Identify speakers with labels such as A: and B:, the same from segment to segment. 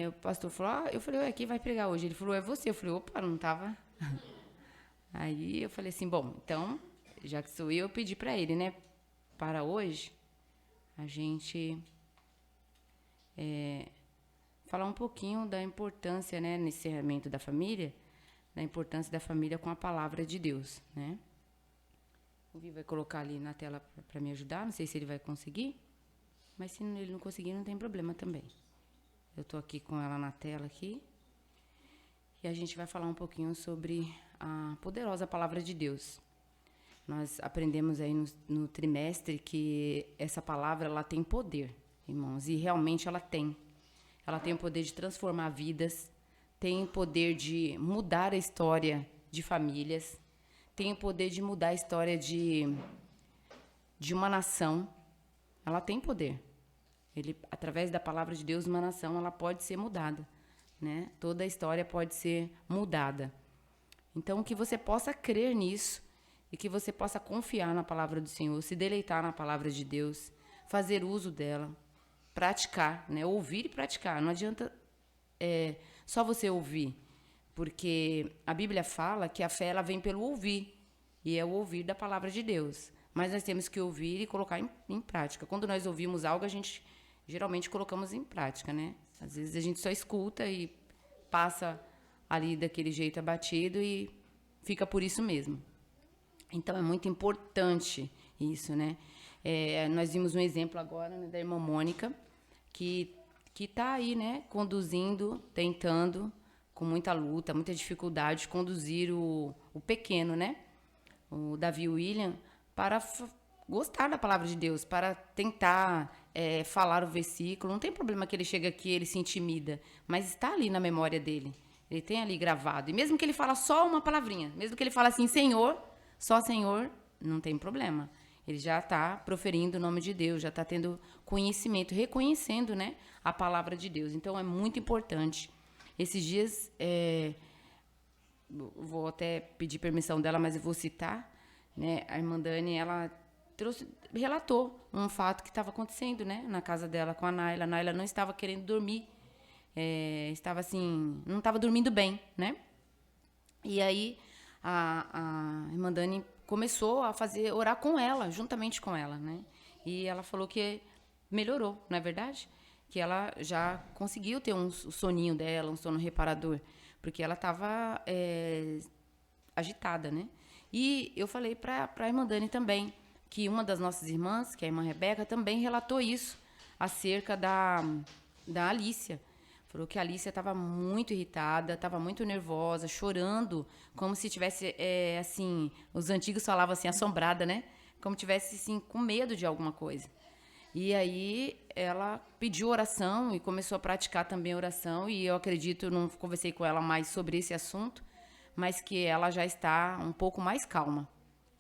A: O pastor falou, eu falei, ué, quem vai pregar hoje? Ele falou, é você. Eu falei, opa, não tava. Aí eu falei assim, bom, então, já que sou eu pedi para ele, né? Para hoje, a gente falar um pouquinho da importância, né, nesse encerramento da família, da importância da família com a palavra de Deus, né? O Vi vai colocar ali na tela para me ajudar, não sei se ele vai conseguir, mas se ele não conseguir, não tem problema também. Eu tô aqui com ela na tela aqui, e a gente vai falar um pouquinho sobre a poderosa palavra de Deus. Nós aprendemos aí no trimestre que essa palavra ela tem poder, irmãos, e realmente ela tem. Ela tem o poder de transformar vidas, tem o poder de mudar a história de famílias, tem o poder de mudar a história de uma nação. Ela tem poder. Através da palavra de Deus, uma nação ela pode ser mudada, né? Toda a história pode ser mudada. Então, que você possa crer nisso e que você possa confiar na palavra do Senhor, se deleitar na palavra de Deus, fazer uso dela, praticar, né? Ouvir e praticar. Não adianta só você ouvir, porque a Bíblia fala que a fé ela vem pelo ouvir, e é o ouvir da palavra de Deus. Mas nós temos que ouvir e colocar em prática. Quando nós ouvimos algo, a gente geralmente colocamos em prática, né? Às vezes a gente só escuta e passa ali daquele jeito abatido e fica por isso mesmo. Então é muito importante isso, né? Nós vimos um exemplo agora, né, da irmã Mônica, que está aí, né, conduzindo, tentando, com muita luta, muita dificuldade, conduzir o pequeno, né? O Davi William, para gostar da palavra de Deus, para tentar falar o versículo. Não tem problema que ele chega aqui, ele se intimida, mas está ali na memória dele. Ele tem ali gravado. E mesmo que ele fala só uma palavrinha, mesmo que ele fala assim, Senhor, só Senhor, não tem problema. Ele já está proferindo o nome de Deus, já está tendo conhecimento, reconhecendo, né, a palavra de Deus. Então, é muito importante. Esses dias, vou até pedir permissão dela, mas eu vou citar, né, a irmã Dani, ela relatou um fato que estava acontecendo, né, na casa dela com a Naila. A Naila não estava querendo dormir, estava assim, não estava dormindo bem, né? E aí a irmã Dani começou a orar com ela, juntamente com ela, né? E ela falou que melhorou, não é verdade? Que ela já conseguiu ter um soninho dela, um sono reparador, porque ela estava agitada, né? E eu falei para a irmã Dani também, que uma das nossas irmãs, que é a irmã Rebeca, também relatou isso acerca da Alícia. Falou que a Alícia estava muito irritada, estava muito nervosa, chorando, como se tivesse, assim, os antigos falavam assim, assombrada, né? Como tivesse, assim, com medo de alguma coisa. E aí ela pediu oração e começou a praticar também a oração, e eu acredito, não conversei com ela mais sobre esse assunto, mas que ela já está um pouco mais calma,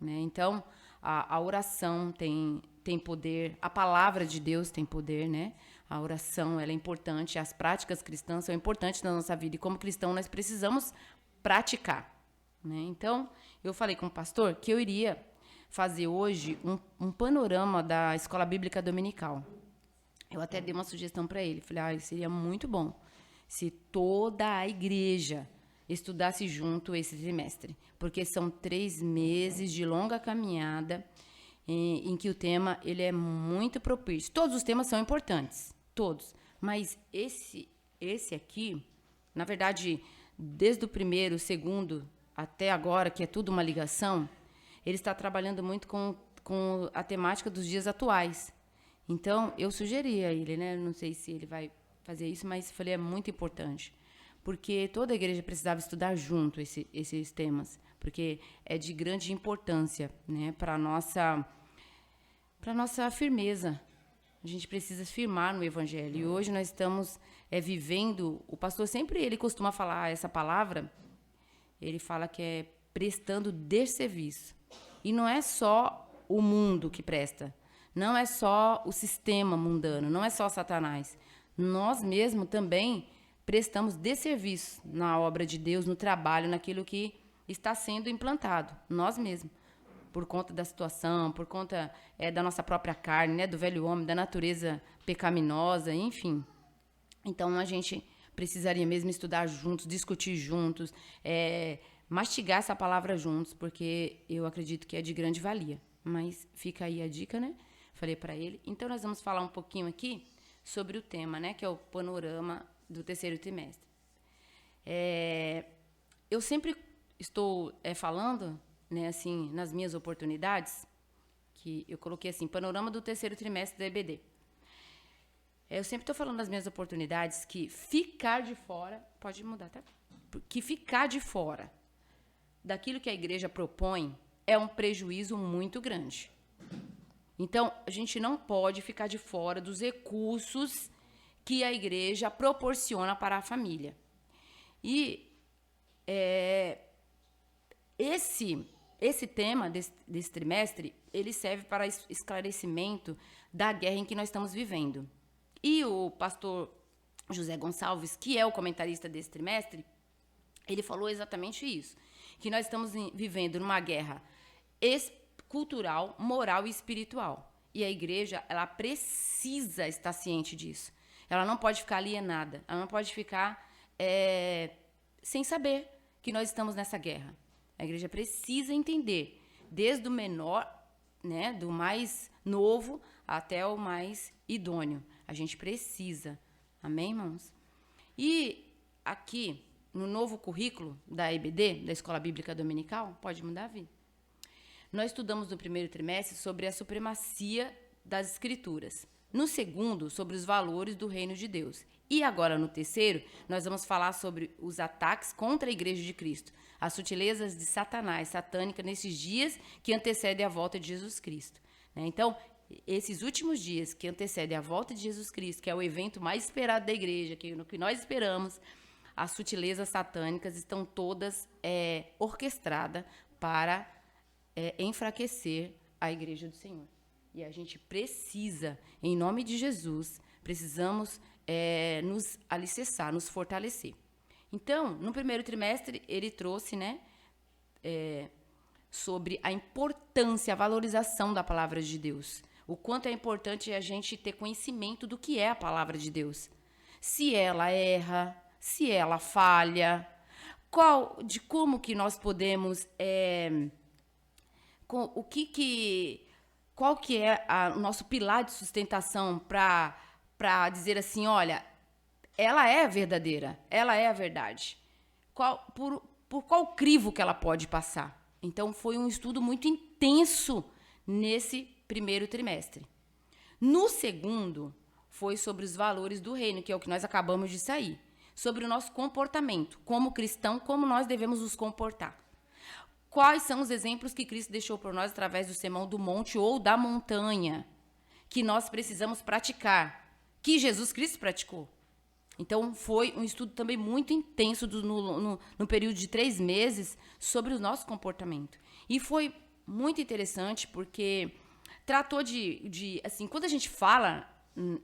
A: né? Então, a oração tem poder, a palavra de Deus tem poder, né? A oração, ela é importante, as práticas cristãs são importantes na nossa vida, e como cristão nós precisamos praticar, né? Então, eu falei com o pastor que eu iria fazer hoje um panorama da Escola Bíblica Dominical. Eu até dei uma sugestão para ele, falei, seria muito bom se toda a igreja estudasse junto esse trimestre, porque são 3 meses de longa caminhada em que o tema ele é muito propício. Todos os temas são importantes, todos, mas esse aqui, na verdade, desde o primeiro, o segundo até agora, que é tudo uma ligação, ele está trabalhando muito com a temática dos dias atuais. Então, eu sugeri a ele, né? Não sei se ele vai fazer isso, mas falei, é muito importante. Porque toda a igreja precisava estudar junto esses temas, porque é de grande importância, né, para a nossa firmeza. A gente precisa firmar no Evangelho. E hoje nós estamos vivendo, o pastor sempre ele costuma falar essa palavra, ele fala que é prestando desserviço. E não é só o mundo que presta, não é só o sistema mundano, não é só Satanás. Nós mesmos também prestamos desserviço na obra de Deus, no trabalho, naquilo que está sendo implantado, nós mesmos, por conta da situação, por conta da nossa própria carne, né, do velho homem, da natureza pecaminosa, enfim. Então, a gente precisaria mesmo estudar juntos, discutir juntos, mastigar essa palavra juntos, porque eu acredito que é de grande valia. Mas fica aí a dica, né? Falei para ele. Então, nós vamos falar um pouquinho aqui sobre o tema, né? Que é o panorama do terceiro trimestre. Eu sempre estou falando, né, assim, nas minhas oportunidades, que eu coloquei assim, panorama do terceiro trimestre da EBD. Eu sempre estou falando nas minhas oportunidades que ficar de fora, pode mudar, tá? Que ficar de fora daquilo que a igreja propõe é um prejuízo muito grande. Então, a gente não pode ficar de fora dos recursos que a igreja proporciona para a família. E esse tema desse trimestre, ele serve para esclarecimento da guerra em que nós estamos vivendo. E o pastor José Gonçalves, que é o comentarista desse trimestre, ele falou exatamente isso, que nós estamos vivendo numa guerra cultural, moral e espiritual. E a igreja, ela precisa estar ciente disso. Ela não pode ficar alienada, ela não pode ficar sem saber que nós estamos nessa guerra. A igreja precisa entender, desde o menor, né, do mais novo até o mais idôneo. A gente precisa. Amém, irmãos? E aqui, no novo currículo da EBD, da Escola Bíblica Dominical, pode mudar, Vi? Nós estudamos no primeiro trimestre sobre a supremacia das Escrituras. No segundo, sobre os valores do reino de Deus. E agora, no terceiro, nós vamos falar sobre os ataques contra a Igreja de Cristo, as sutilezas de Satanás, satânica, nesses dias que antecedem a volta de Jesus Cristo. Então, esses últimos dias que antecedem a volta de Jesus Cristo, que é o evento mais esperado da igreja, que no que nós esperamos, as sutilezas satânicas estão todas orquestradas para enfraquecer a igreja do Senhor. E a gente precisa, em nome de Jesus, precisamos nos alicerçar, nos fortalecer. Então, no primeiro trimestre, ele trouxe, né, sobre a importância, a valorização da palavra de Deus. O quanto é importante a gente ter conhecimento do que é a palavra de Deus. Se ela erra, se ela falha, como que nós podemos... qual que é o nosso pilar de sustentação para dizer assim, olha, ela é verdadeira, ela é a verdade. Por qual crivo que ela pode passar? Então, foi um estudo muito intenso nesse primeiro trimestre. No segundo, foi sobre os valores do reino, que é o que nós acabamos de sair. Sobre o nosso comportamento, como cristão, como nós devemos nos comportar. Quais são os exemplos que Cristo deixou por nós através do Sermão do Monte ou da montanha, que nós precisamos praticar, que Jesus Cristo praticou. Então, foi um estudo também muito intenso no período de 3 meses sobre o nosso comportamento. E foi muito interessante porque tratou assim, quando a gente fala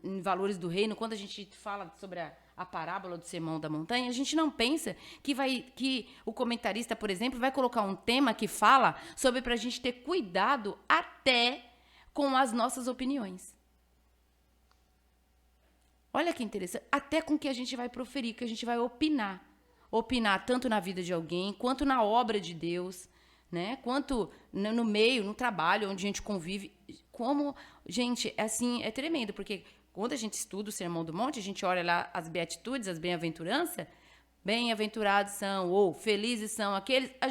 A: em valores do reino, quando a gente fala sobre a parábola do Sermão da Montanha, a gente não pensa que o comentarista, por exemplo, vai colocar um tema que fala sobre para a gente ter cuidado até com as nossas opiniões. Olha que interessante, até com o que a gente vai proferir, que a gente vai opinar. Opinar tanto na vida de alguém, quanto na obra de Deus, né? Quanto no meio, no trabalho, onde a gente convive. Como, gente, assim, é tremendo, porque quando a gente estuda o Sermão do Monte, a gente olha lá as beatitudes, as bem-aventuranças, bem-aventurados são, ou felizes são aqueles, a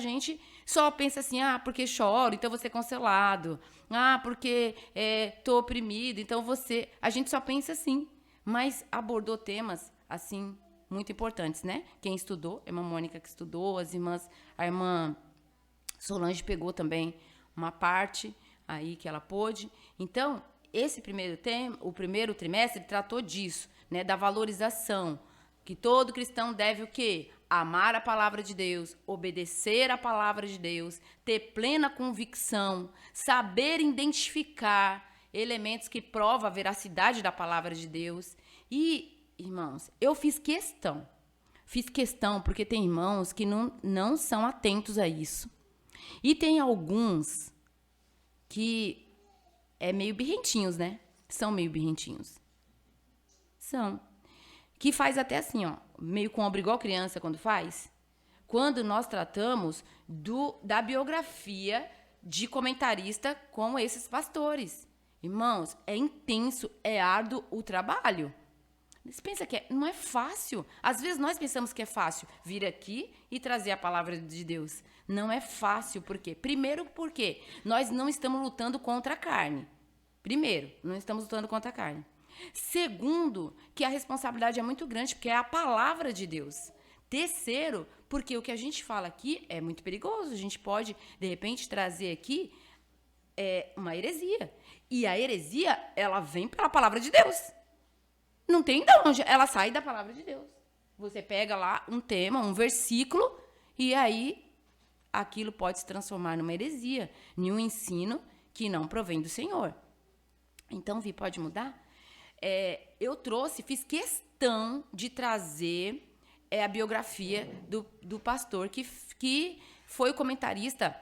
A: só pensa assim, porque choro, então vou ser consolado. Porque tô oprimido, então a gente só pensa assim. Mas abordou temas, assim, muito importantes, né? Quem estudou, a irmã Mônica que estudou, a irmã Solange pegou também uma parte aí que ela pôde. Então, o primeiro trimestre tratou disso, né? Da valorização, que todo cristão deve o quê? Amar a palavra de Deus, obedecer a palavra de Deus, ter plena convicção, saber identificar elementos que provam a veracidade da palavra de Deus. E, irmãos, eu fiz questão, porque tem irmãos que não são atentos a isso. E tem alguns que meio birrentinhos, né? São meio birrentinhos. São. que faz até assim, ó, meio com ombro igual criança quando faz, quando nós tratamos da biografia de comentarista como esses pastores. Irmãos, é intenso, é árduo o trabalho. Você pensa que não é fácil. Às vezes nós pensamos que é fácil vir aqui e trazer a palavra de Deus. Não é fácil, por quê? Primeiro, porque nós não estamos lutando contra a carne. Primeiro, não estamos lutando contra a carne. Segundo, que a responsabilidade é muito grande, porque é a palavra de Deus. Terceiro, porque o que a gente fala aqui é muito perigoso. A gente pode, de repente, trazer aqui uma heresia. E a heresia, ela vem pela palavra de Deus. Não tem de onde. Ela sai da palavra de Deus. Você pega lá um tema, um versículo, e aí aquilo pode se transformar numa heresia, em um ensino que não provém do Senhor. Então, Vi, pode mudar? Eu fiz questão de trazer a biografia do pastor que foi o comentarista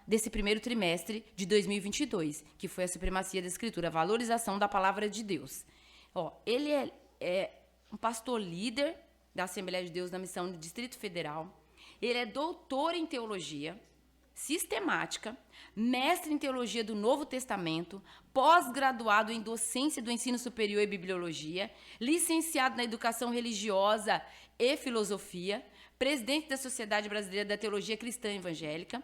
A: desse primeiro trimestre de 2022, que foi a supremacia da Escritura, a valorização da palavra de Deus. Ele é um pastor líder da Assembleia de Deus na missão do Distrito Federal. Ele é doutor em teologia sistemática, mestre em teologia do Novo Testamento, pós-graduado em docência do ensino superior e bibliologia, licenciado na educação religiosa e filosofia, presidente da Sociedade Brasileira da Teologia Cristã Evangélica,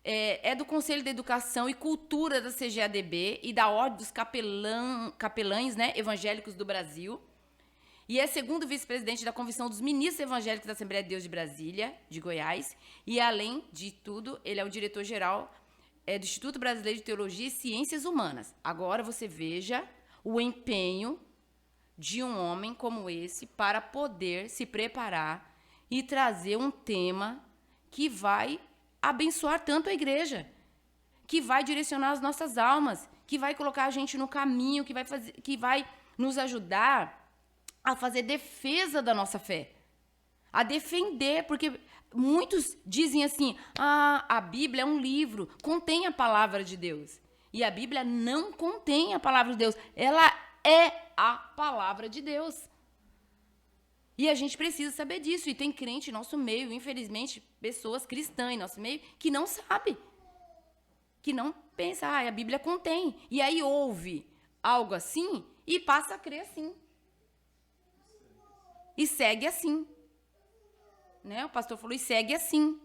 A: é do Conselho de Educação e Cultura da CGADB e da Ordem dos Capelães, né, Evangélicos do Brasil. E é segundo vice-presidente da Convenção dos Ministros Evangélicos da Assembleia de Deus de Brasília, de Goiás. E, além de tudo, ele é o diretor-geral do Instituto Brasileiro de Teologia e Ciências Humanas. Agora você veja o empenho de um homem como esse para poder se preparar e trazer um tema que vai abençoar tanto a igreja, que vai direcionar as nossas almas, que vai colocar a gente no caminho, que vai nos ajudar a fazer defesa da nossa fé, a defender, porque muitos dizem assim, a Bíblia é um livro, contém a palavra de Deus. E a Bíblia não contém a palavra de Deus, ela é a palavra de Deus. E a gente precisa saber disso, e tem crente em nosso meio, infelizmente, pessoas cristãs em nosso meio, que não sabe, que não pensa, a Bíblia contém. E aí ouve algo assim e passa a crer assim. E segue assim. Né? O pastor falou, e segue assim.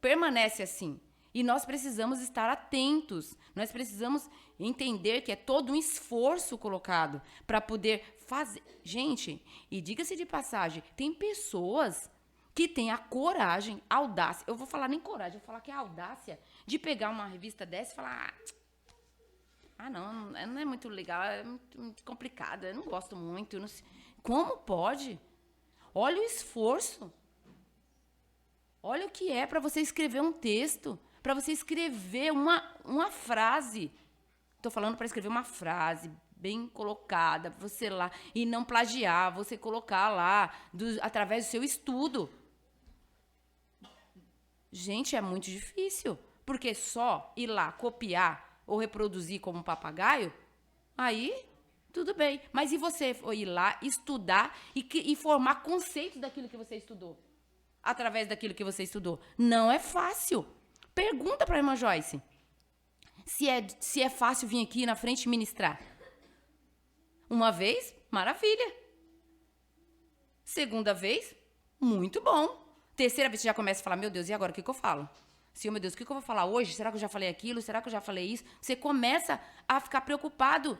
A: Permanece assim. E nós precisamos estar atentos. Nós precisamos entender que é todo um esforço colocado para poder fazer. Gente, e diga-se de passagem, tem pessoas que têm a coragem, a audácia. Eu vou falar nem coragem, eu vou falar que é a audácia de pegar uma revista dessa e falar, não é muito legal, é muito complicado, eu não gosto muito. Eu não sei. Como pode? Olha o esforço. Olha o que é para você escrever um texto, para você escrever uma frase. Estou falando para escrever uma frase bem colocada, você lá, e não plagiar, você colocar lá, através do seu estudo. Gente, é muito difícil, porque só ir lá copiar ou reproduzir como um papagaio, aí tudo bem. Mas e você ir lá estudar e formar conceitos daquilo que você estudou? Através daquilo que você estudou. Não é fácil. Pergunta para a irmã Joyce se é fácil vir aqui na frente ministrar. Uma vez, maravilha. Segunda vez, muito bom. Terceira vez, você já começa a falar, meu Deus, e agora o que eu falo? Senhor, meu Deus, o que eu vou falar hoje? Será que eu já falei aquilo? Será que eu já falei isso? Você começa a ficar preocupado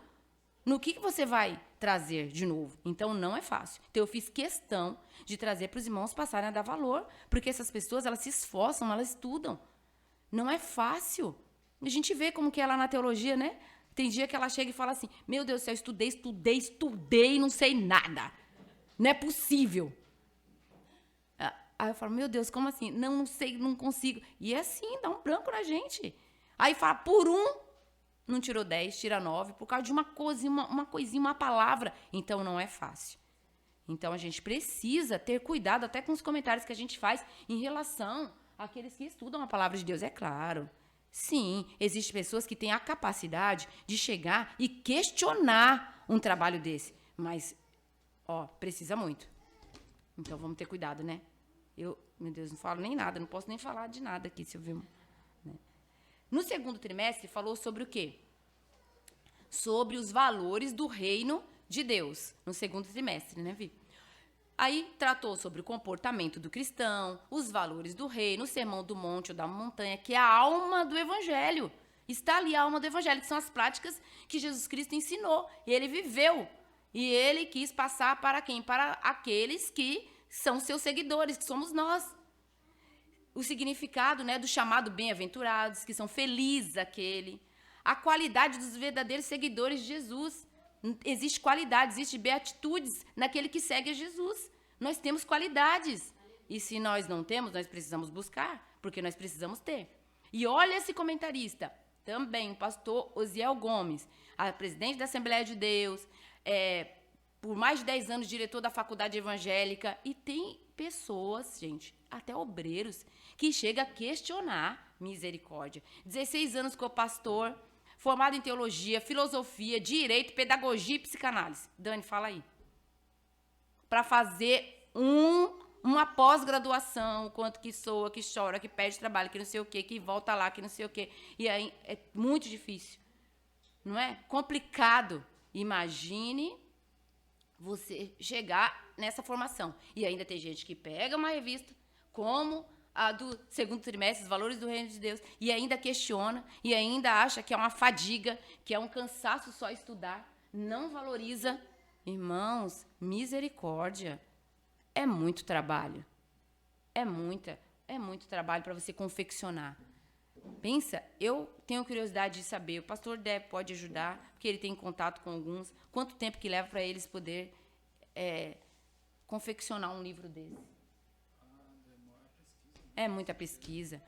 A: no que você vai trazer de novo. Então, não é fácil. Então, eu fiz questão de trazer para os irmãos passarem a dar valor, porque essas pessoas, elas se esforçam, elas estudam. Não é fácil. A gente vê como que é lá na teologia, né? Tem dia que ela chega e fala assim, meu Deus do céu, estudei, não sei nada. Não é possível. Aí eu falo, meu Deus, como assim? Não sei, não consigo. E é assim, dá um branco na gente. Aí fala, por não tirou 10, tira 9, por causa de uma coisinha, uma palavra. Então, não é fácil. Então, a gente precisa ter cuidado até com os comentários que a gente faz em relação àqueles que estudam a palavra de Deus. É claro, sim, existem pessoas que têm a capacidade de chegar e questionar um trabalho desse. Mas, precisa muito. Então, vamos ter cuidado, né? Meu Deus, não falo nem nada, não posso nem falar de nada aqui, se eu ver. Né? No segundo trimestre, falou sobre o quê? Sobre os valores do reino de Deus, no segundo trimestre, né, Vi? Aí tratou sobre o comportamento do cristão, os valores do reino, o sermão do monte ou da montanha, que é a alma do evangelho. Está ali a alma do evangelho, que são as práticas que Jesus Cristo ensinou. E ele viveu. E ele quis passar para quem? Para aqueles que são seus seguidores, que somos nós. O significado, né, do chamado bem-aventurados, que são felizes aquele. A qualidade dos verdadeiros seguidores de Jesus. Existe qualidade, existe beatitudes naquele que segue a Jesus. Nós temos qualidades. E se nós não temos, nós precisamos buscar, porque nós precisamos ter. E olha esse comentarista, também o pastor Osiel Gomes, a presidente da Assembleia de Deus, por mais de 10 anos diretor da faculdade evangélica, e tem pessoas, gente, até obreiros, que chegam a questionar misericórdia. 16 anos como pastor, formado em teologia, filosofia, direito, pedagogia e psicanálise. Dani, fala aí. Para fazer uma pós-graduação, quanto que soa, que chora, que pede trabalho, que não sei o quê, que volta lá, que não sei o quê. E aí é muito difícil. Não é? Complicado. Imagine você chegar nessa formação. E ainda tem gente que pega uma revista como a do segundo trimestre, os valores do reino de Deus, e ainda questiona, e ainda acha que é uma fadiga, que é um cansaço só estudar, não valoriza. Irmãos, misericórdia, é muito trabalho. É muito trabalho para você confeccionar. Pensa, eu tenho curiosidade de saber, o pastor Deb pode ajudar, porque ele tem contato com alguns, quanto tempo que leva para eles poder confeccionar um livro desse? É muita pesquisa,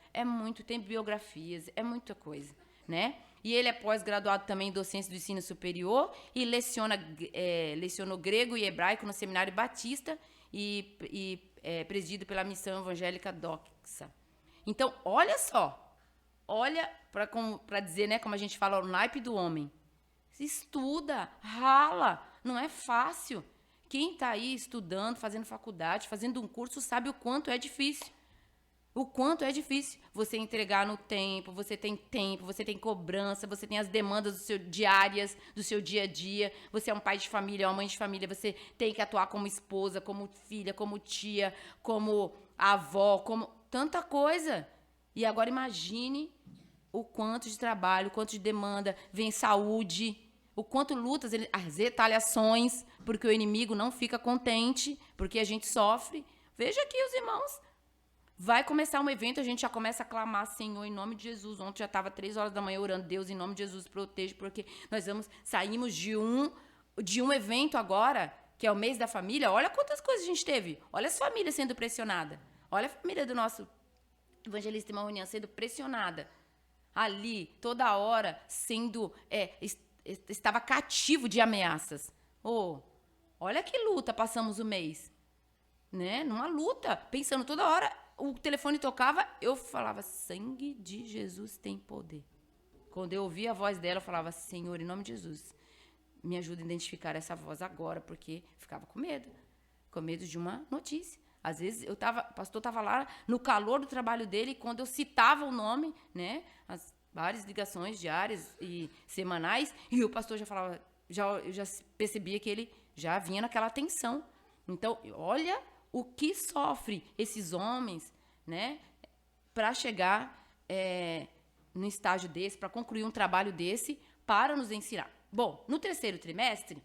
A: tem biografias, é muita coisa, né? E ele é pós-graduado também em docência do ensino superior e lecionou grego e hebraico no Seminário Batista e presidido pela Missão Evangélica Doxa. Então, olha só, para dizer, né, como a gente fala, o naipe do homem. Estuda, rala, não é fácil. Quem está aí estudando, fazendo faculdade, fazendo um curso, sabe o quanto é difícil. O quanto é difícil você entregar no tempo, você tem cobrança, você tem as demandas diárias do seu dia a dia, você é um pai de família, uma mãe de família, você tem que atuar como esposa, como filha, como tia, como avó, como tanta coisa. E agora imagine o quanto de trabalho, o quanto de demanda, vem saúde, o quanto lutas, as retaliações, porque o inimigo não fica contente, porque a gente sofre. Veja aqui os irmãos. Vai começar um evento, a gente já começa a clamar, Senhor, em nome de Jesus. Ontem já estava 3 horas da manhã orando, Deus, em nome de Jesus, proteja, porque nós saímos de um evento agora, que é o mês da família. Olha quantas coisas a gente teve. Olha as famílias sendo pressionadas. Olha a família do nosso evangelista irmão União sendo pressionada. Ali, toda hora, estava cativo de ameaças. Olha que luta passamos o mês. Né? Numa luta, pensando toda hora. O telefone tocava, eu falava, sangue de Jesus tem poder. Quando eu ouvia a voz dela, eu falava, Senhor, em nome de Jesus, me ajuda a identificar essa voz agora, porque ficava com medo de uma notícia. Às vezes, o pastor estava lá no calor do trabalho dele, e quando eu citava o nome, né, as várias ligações diárias e semanais, e o pastor já falava, eu já percebia que ele já vinha naquela tensão. Então, olha o que sofre esses homens, né, para chegar no estágio desse, para concluir um trabalho desse, para nos ensinar. Bom, no terceiro trimestre,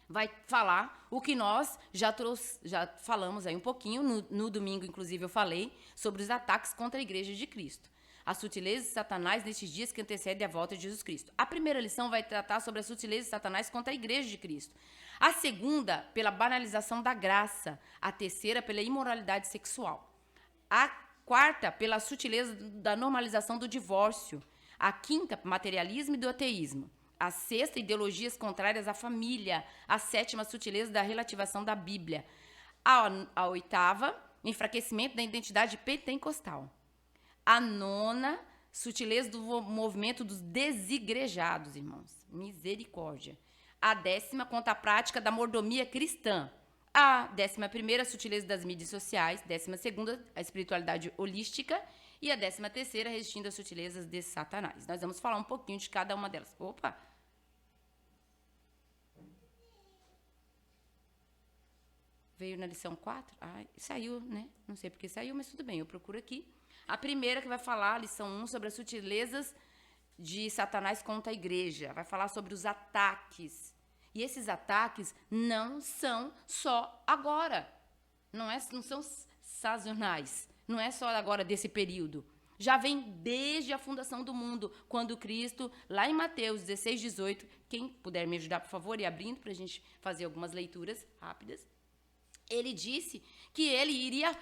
A: vai falar o que nós já falamos aí um pouquinho, no domingo, inclusive, eu falei sobre os ataques contra a Igreja de Cristo. As sutilezas de Satanás nestes dias que antecedem a volta de Jesus Cristo. A primeira lição vai tratar sobre as sutilezas de Satanás contra a Igreja de Cristo. A segunda, pela banalização da graça. A terceira, pela imoralidade sexual. A quarta, pela sutileza da normalização do divórcio. A quinta, materialismo e do ateísmo. A sexta, ideologias contrárias à família. A sétima, sutileza da relativação da Bíblia. A oitava, enfraquecimento da identidade pentecostal. A nona, sutileza do movimento dos desigrejados, irmãos. Misericórdia. A 10ª conta a prática da mordomia cristã. A 11ª, a sutileza das mídias sociais. 12ª, a espiritualidade holística. E a 13ª, resistindo às sutilezas de Satanás. Nós vamos falar um pouquinho de cada uma delas. Opa! Veio na lição 4? Saiu, né? Não sei porque saiu, mas tudo bem, eu procuro aqui. A primeira que vai falar, a lição 1, sobre as sutilezas de Satanás contra a igreja. Vai falar sobre os ataques. E esses ataques não são só agora. Não são sazonais. Não é só agora desse período. Já vem desde a fundação do mundo, quando Cristo, lá em Mateus 16, 18, quem puder me ajudar, por favor, e abrindo para a gente fazer algumas leituras rápidas, ele disse que ele iria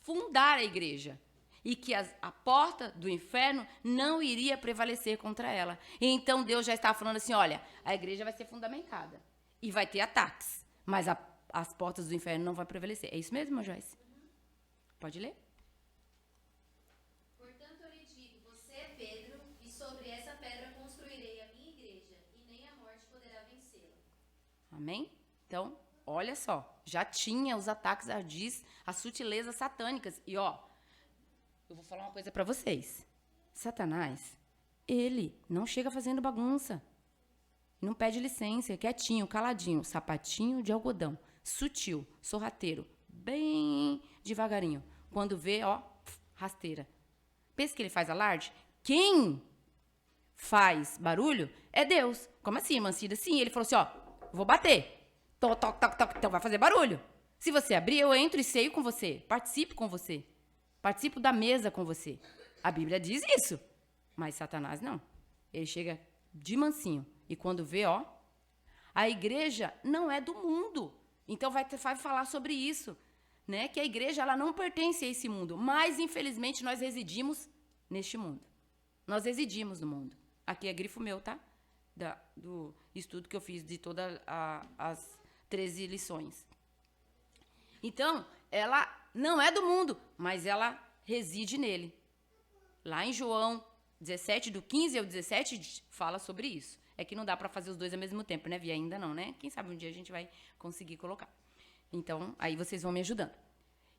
A: fundar a igreja e que a porta do inferno não iria prevalecer contra ela. E então Deus já estava falando assim, olha, a igreja vai ser fundamentada e vai ter ataques, mas as portas do inferno não vão prevalecer. É isso mesmo, Joyce? Pode ler?
B: Portanto, eu lhe digo, você é Pedro, e sobre essa pedra construirei a minha igreja, e nem a morte poderá vencê-la.
A: Amém? Então, olha só, já tinha os ataques ardis, as sutilezas satânicas. E ó, eu vou falar uma coisa para vocês. Satanás, ele não chega fazendo bagunça. Não pede licença, é quietinho, caladinho, sapatinho de algodão, sutil, sorrateiro, bem devagarinho. Quando vê, ó, rasteira. Pensa que ele faz alarde? Quem faz barulho é Deus. Como assim, Mancida? Sim, ele falou assim, ó, vou bater. Toc, toc, toc, toc, então vai fazer barulho. Se você abrir, eu entro e ceio com você. Participo com você. Participo da mesa com você. A Bíblia diz isso. Mas Satanás não. Ele chega de mansinho. E quando vê, ó, a igreja não é do mundo. Então vai falar sobre isso, né? Que a igreja ela não pertence a esse mundo. Mas, infelizmente, nós residimos neste mundo. Nós residimos no mundo. Aqui é grifo meu, tá? Do estudo que eu fiz de todas as 13 lições. Então, ela não é do mundo, mas ela reside nele. Lá em João 17, do 15 ao 17, fala sobre isso. É que não dá para fazer os dois ao mesmo tempo, né, Via? Ainda não, né? Quem sabe um dia a gente vai conseguir colocar. Então, aí vocês vão me ajudando.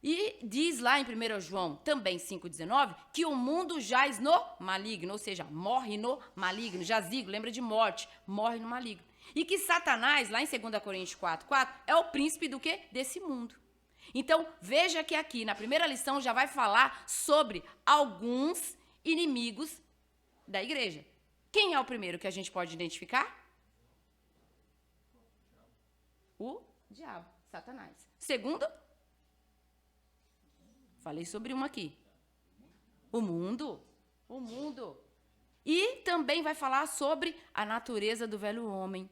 A: E diz lá em 1 João, também 5,19, que o mundo jaz no maligno, ou seja, morre no maligno, jazigo, lembra de morte, morre no maligno. E que Satanás, lá em 2 Coríntios 4,4, é o príncipe do quê? Desse mundo. Então, veja que aqui, na primeira lição, já vai falar sobre alguns inimigos da igreja. Quem é o primeiro que a gente pode identificar? O diabo, Satanás. Segundo, falei sobre um aqui. O mundo. E também vai falar sobre a natureza do velho homem.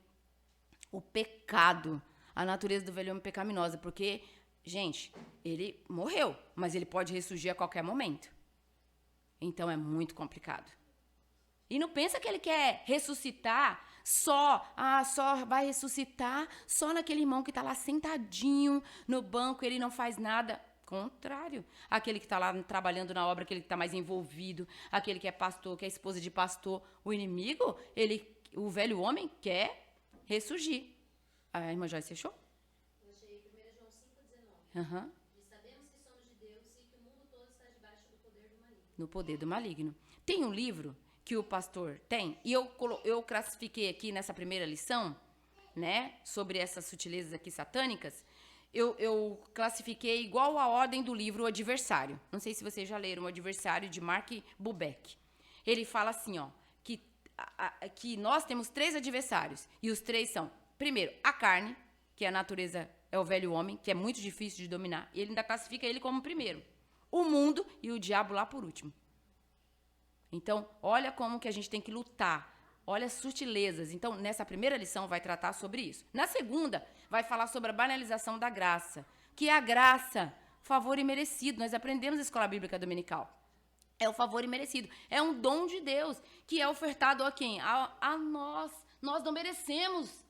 A: O pecado. A natureza do velho homem pecaminosa. Porque, gente, ele morreu, mas ele pode ressurgir a qualquer momento. Então é muito complicado. E não pensa que ele quer ressuscitar só vai ressuscitar só naquele irmão que está lá sentadinho no banco, ele não faz nada. Contrário. Aquele que está lá trabalhando na obra, aquele que está mais envolvido, aquele que é pastor, que é esposa de pastor. O inimigo, o velho homem quer ressurgir. A irmã Joyce fechou?
B: Eu achei 1 João 5,19.
A: Aham.
B: E sabemos que somos de Deus e que o mundo todo está debaixo do poder do maligno.
A: No poder do maligno. Tem um livro que o pastor tem, e eu classifiquei aqui nessa primeira lição, né, sobre essas sutilezas aqui satânicas, eu classifiquei igual a ordem do livro O Adversário. Não sei se vocês já leram O Adversário, de Mark Bubeck. Ele fala assim, ó, que nós temos 3 adversários, e os 3 são, primeiro, a carne, que é a natureza, é o velho homem, que é muito difícil de dominar, e ele ainda classifica ele como primeiro. O mundo e o diabo lá por último. Então, olha como que a gente tem que lutar. Olha as sutilezas. Então, nessa primeira lição vai tratar sobre isso. Na segunda, vai falar sobre a banalização da graça. Que é a graça, favor imerecido. Nós aprendemos na Escola Bíblica Dominical. É o favor imerecido. É um dom de Deus que é ofertado a quem? A nós. Nós não merecemos.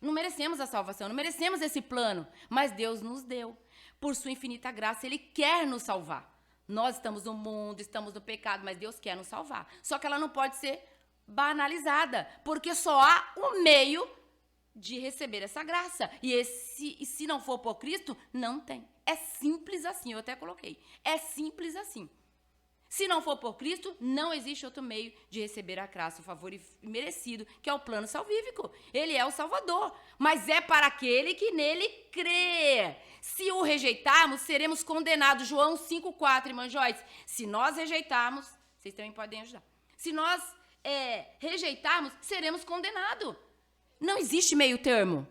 A: Não merecemos a salvação. Não merecemos esse plano. Mas Deus nos deu. Por sua infinita graça, Ele quer nos salvar. Nós estamos no mundo, estamos no pecado, mas Deus quer nos salvar. Só que ela não pode ser banalizada, porque só há um meio de receber essa graça. E se não for por Cristo, não tem. É simples assim, eu até coloquei. É simples assim. Se não for por Cristo, não existe outro meio de receber a graça, o favor merecido, que é o plano salvífico. Ele é o Salvador, mas é para aquele que nele crê. Se o rejeitarmos, seremos condenados. João 5,4, irmã Joyce. Se nós rejeitarmos, vocês também podem ajudar. Se nós rejeitarmos, seremos condenados. Não existe meio termo.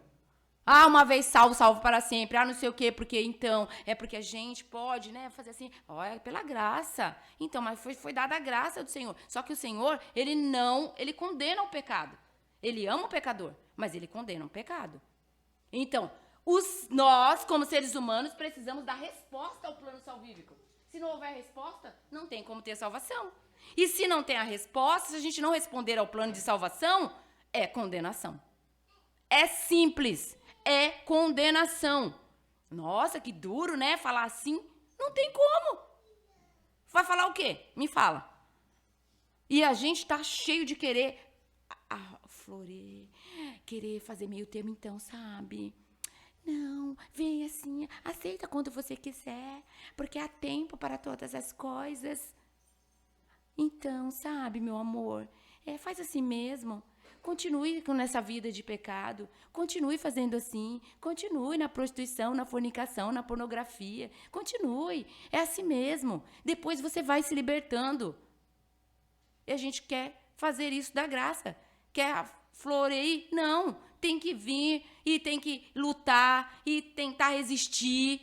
A: Ah, uma vez salvo, salvo para sempre. Ah, não sei o quê, porque então, é porque a gente pode, né, fazer assim. Olha, pela graça. Então, mas foi dada a graça do Senhor. Só que o Senhor, ele condena o pecado. Ele ama o pecador, mas ele condena o pecado. Então, nós, como seres humanos, precisamos dar resposta ao plano salvífico. Se não houver resposta, não tem como ter salvação. E se não tem a resposta, se a gente não responder ao plano de salvação, é condenação. É simples. É condenação. Nossa, que duro, né? Falar assim, não tem como. Vai falar o quê? Me fala. E a gente tá cheio de querer querer fazer meio termo então, sabe? Não, vem assim, aceita quando você quiser, porque há tempo para todas as coisas. Então, sabe, meu amor, faz assim mesmo. Continue nessa vida de pecado, continue fazendo assim, continue na prostituição, na fornicação, na pornografia, continue, é assim mesmo. Depois você vai se libertando. E a gente quer fazer isso da graça, quer florear? Não, tem que vir e tem que lutar e tentar resistir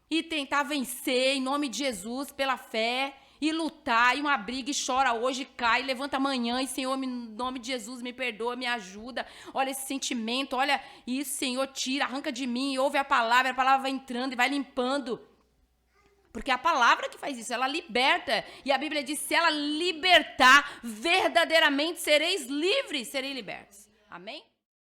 A: e tentar vencer em nome de Jesus pela fé. E lutar, e uma briga, e chora hoje, cai, levanta amanhã, e Senhor, em nome de Jesus, me perdoa, me ajuda. Olha esse sentimento, olha isso, Senhor, tira, arranca de mim, ouve a palavra vai entrando e vai limpando. Porque é a palavra que faz isso, ela liberta. E a Bíblia diz, se ela libertar, verdadeiramente sereis livres, sereis libertos. Amém?